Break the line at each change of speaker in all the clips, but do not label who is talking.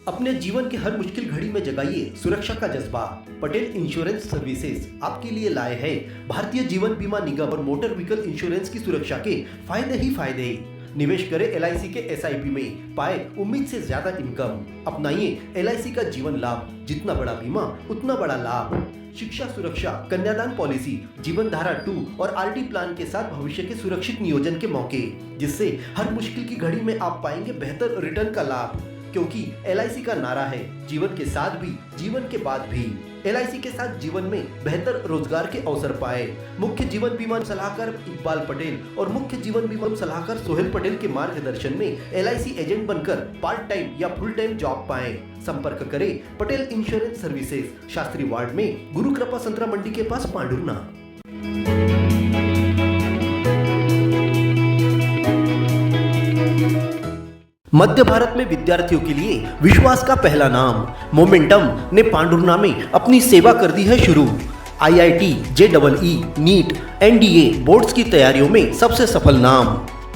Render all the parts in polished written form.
अपने जीवन की हर मुश्किल घड़ी में जगाइए सुरक्षा का जज्बा। पटेल इंश्योरेंस सर्विसेज आपके लिए लाए हैं भारतीय जीवन बीमा निगम और मोटर व्हीकल इंश्योरेंस की सुरक्षा के फायदे ही फायदे। निवेश करें LIC के SIP में, पाए उम्मीद से ज्यादा इनकम। अपनाइए LIC का जीवन लाभ, जितना बड़ा बीमा उतना बड़ा लाभ। शिक्षा सुरक्षा, कन्यादान पॉलिसी, जीवन धारा 2 और RD प्लान के साथ भविष्य के सुरक्षित नियोजन के मौके, जिससे हर मुश्किल की घड़ी में आप पाएंगे बेहतर रिटर्न का लाभ। क्योंकि LIC का नारा है जीवन के साथ भी जीवन के बाद भी। LIC के साथ जीवन में बेहतर रोजगार के अवसर पाए। मुख्य जीवन बीमा सलाहकार इकबाल पटेल और मुख्य जीवन बीमा सलाहकार सोहेल पटेल के मार्गदर्शन में LIC एजेंट बनकर पार्ट टाइम या फुल टाइम जॉब पाए। संपर्क करें Patel insurance services, Shastri ward में, गुरु कृपा संतरा मंडी के पास, पांडुरना। मध्य भारत में विद्यार्थियों के लिए विश्वास का पहला नाम मोमेंटम ने पांडुरना में अपनी सेवा कर दी है शुरू। IIT, JEE, NEET, NDA boards की तैयारियों में सबसे सफल नाम।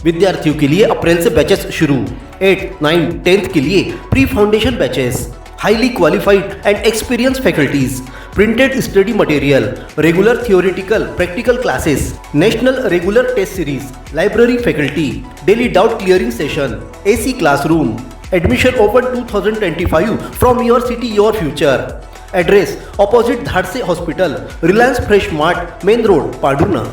विद्यार्थियों के लिए अप्रैल से बैचेस शुरू। 8, 9, 10th के लिए pre foundation batches. Highly qualified and experience faculties, printed study material, regular theoretical practical classes, national regular test series, library faculty, daily doubt clearing session, AC classroom. Admission open 2025 from your city your future. Address opposite Dhadse hospital, Reliance fresh mart, main road, Pandhurna.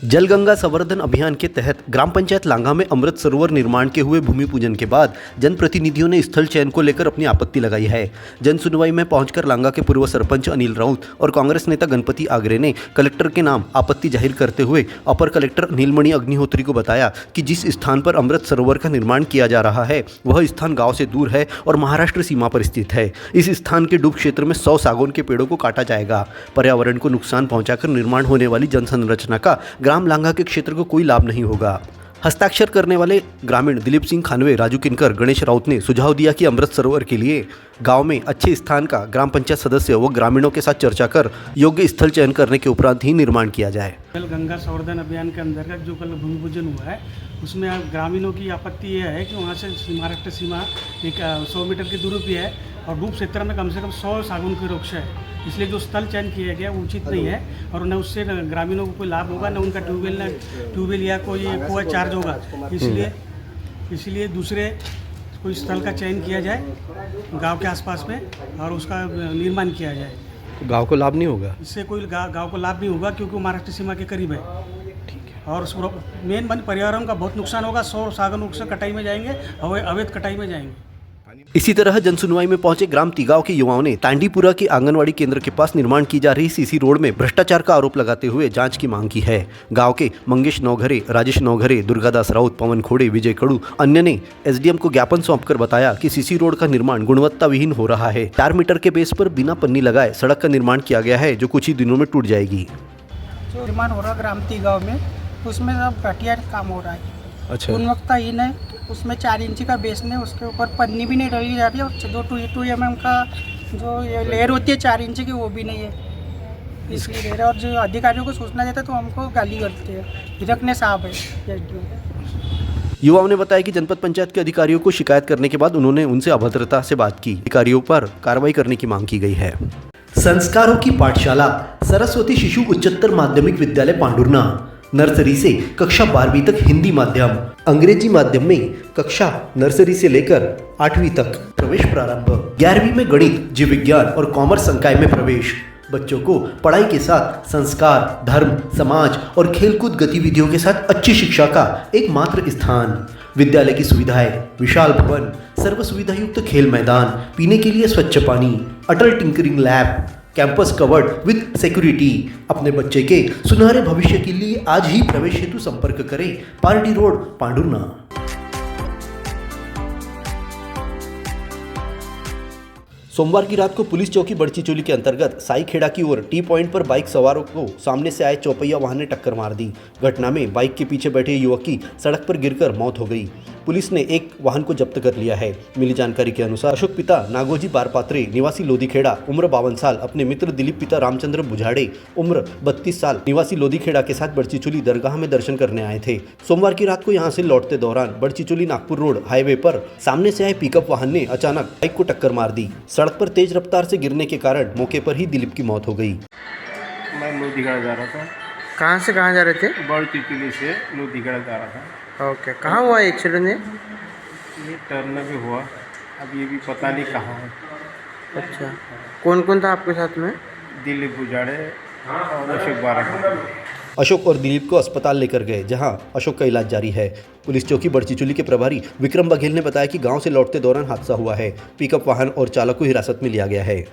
Jal Ganga संवर्धन अभियान के तहत ग्राम पंचायत लांगा में अमृत सरोवर निर्माण के हुए भूमि पूजन के बाद जनप्रतिनिधियों ने स्थल चयन को लेकर अपनी आपत्ति लगाई है। जन सुनवाई में पहुंचकर लांगा के पूर्व सरपंच अनिल राउत और कांग्रेस नेता गणपति आगरे ने कलेक्टर के नाम आपत्ति जाहिर करते हुए अपर कलेक्टर नीलमणि अग्निहोत्री को बताया कि जिस स्थान पर अमृत सरोवर का निर्माण किया जा रहा है वह स्थान गाँव से दूर है और महाराष्ट्र सीमा पर स्थित है। इस स्थान के डूब क्षेत्र में 100 सागौन के पेड़ों को काटा जाएगा। पर्यावरण को नुकसान पहुंचाकर निर्माण होने वाली जन संरचना का ग्राम लांगा के क्षेत्र को कोई लाभ नहीं होगा। हस्ताक्षर करने वाले ग्रामीण दिलीप सिंह खानवे, राजू किनकर, गणेश राउत ने सुझाव दिया कि अमृत सरोवर के लिए गांव में अच्छे स्थान का ग्राम पंचायत सदस्य व ग्रामीणों के साथ चर्चा कर योग्य स्थल चयन करने के उपरांत ही निर्माण किया जाए।
कल गंगा संवर्धन अभियान के अंतर्गत जो कल भूमि पूजन हुआ है उसमें ग्रामीणों की आपत्ति यह है कि वहाँ से महाराष्ट्र सीमा एक 100 मीटर की दूरी पे है और डूब क्षेत्र में कम से कम 100 सागौन के वृक्ष है। इसलिए जो स्थल चयन किया गया वो उचित नहीं है और न उससे ग्रामीणों को कोई लाभ होगा, न उनका ट्यूबवेल या कोई कुआं चार्ज होगा। इसलिए दूसरे कोई स्थल का चयन किया जाए गांव के आसपास में और उसका निर्माण किया जाए।
गांव को लाभ नहीं होगा,
इससे कोई गांव को लाभ नहीं होगा क्योंकि महाराष्ट्र सीमा के करीब है। ठीक है। और मेन पर्यावरण का बहुत नुकसान होगा। 100 सागौन वृक्ष कटाई में जाएंगे, अवैध कटाई में जाएंगे।
इसी तरह जनसुनवाई में पहुंचे ग्राम तिगांव के युवाओं ने तांडीपुरा के आंगनवाड़ी केंद्र के पास निर्माण की जा रही CC रोड में भ्रष्टाचार का आरोप लगाते हुए जांच की मांग की है। गांव के मंगेश नौघरे, राजेश नौघरे, दुर्गादास राउत, पवन खोड़े, विजय कड़ू अन्य ने SDM को ज्ञापन सौंपकर बताया कि CC रोड का निर्माण गुणवत्ता विहीन हो रहा है। 4 मीटर के बेस पर बिना पन्नी लगाए सड़क का निर्माण किया गया है जो कुछ ही दिनों में टूट जाएगी।
जो निर्माण हो रहा ग्राम तिगांव में उसमें सब घटिया काम हो रहा है।
अच्छा,
गुणवत्ताहीन है। उसमें 4 इंच का बेस नहीं, उसके ऊपर पन्नी भी नहीं डली जा रही है और जो 2 mm का जो ये लेयर होती है 4 इंच की वो भी नहीं है। इसलिए और जो अधिकारियों को सूचना देता है तो हमको गाली करते हैं, हिरकने साहब है।
युवाओं ने बताया कि जनपद पंचायत के अधिकारियों को शिकायत करने के बाद उन्होंने उनसे अभद्रता से बात की। अधिकारियों पर कार्रवाई करने की मांग की गई है। संस्कारों की पाठशाला सरस्वती शिशु उच्चतर माध्यमिक विद्यालय पांडुरना, नर्सरी से कक्षा 12वीं तक हिंदी माध्यम, अंग्रेजी माध्यम में कक्षा नर्सरी से लेकर 8वीं तक प्रवेश प्रारंभ। 11वीं में गणित, जीव विज्ञान और कॉमर्स संकाय में प्रवेश। बच्चों को पढ़ाई के साथ संस्कार, धर्म, समाज और खेलकूद गतिविधियों के साथ अच्छी शिक्षा का एकमात्र स्थान। विद्यालय की सुविधाएं, विशाल भवन, सर्व सुविधा युक्त खेल मैदान, पीने के लिए स्वच्छ पानी, Atal tinkering lab, campus covered with security. अपने बच्चे के सुनहरे भविष्य के लिए आज ही प्रवेश हेतु संपर्क करें। Party road, Pandhurna. सोमवार की रात को पुलिस चौकी बड़ची चोली के अंतर्गत साईखेड़ा की ओर टी पॉइंट पर बाइक सवारों को सामने से आए चौपहिया वाहन ने टक्कर मार दी। घटना में बाइक के पीछे बैठे युवक की सड़क पर गिरकर मौत हो गई। पुलिस ने एक वाहन को जब्त कर लिया है। मिली जानकारी के अनुसार अशोक पिता नागोजी बारपात्रे निवासी लोधीखेड़ा उम्र 52 साल अपने मित्र दिलीप पिता रामचंद्र बुझाड़े उम्र 32 साल निवासी लोधीखेड़ा के साथ बड़चिचोली दरगाह में दर्शन करने आए थे। सोमवार की रात को यहां से लौटते दौरान बड़चिचोली नागपुर रोड हाईवे पर सामने से आए पिकअप वाहन ने अचानक बाइक को टक्कर मार दी। सड़क पर तेज रफ्तार से गिरने के कारण मौके पर ही दिलीप की मौत हो गई।
मैं लोधीगढ़ जा रहा था,
कहाँ से कहाँ जा रहे थे?
बड़ तितली से लोधीगढ़ जा रहा था।
ओके, कहाँ हुआ एक्सीडेंट?
ये टर्न भी हुआ, अब ये भी पता नहीं कहाँ है।
अच्छा, कौन कौन था आपके साथ में?
दिलीप बुझाड़े और अशोक बारह।
अशोक और दिलीप को अस्पताल लेकर गए, जहां अशोक का इलाज जारी है। पुलिस चौकी बड़चिचोली के प्रभारी विक्रम बघेल ने बताया कि गांव से लौटते दौरान हादसा हुआ है। पिकअप वाहन और चालक को हिरासत में लिया गया है।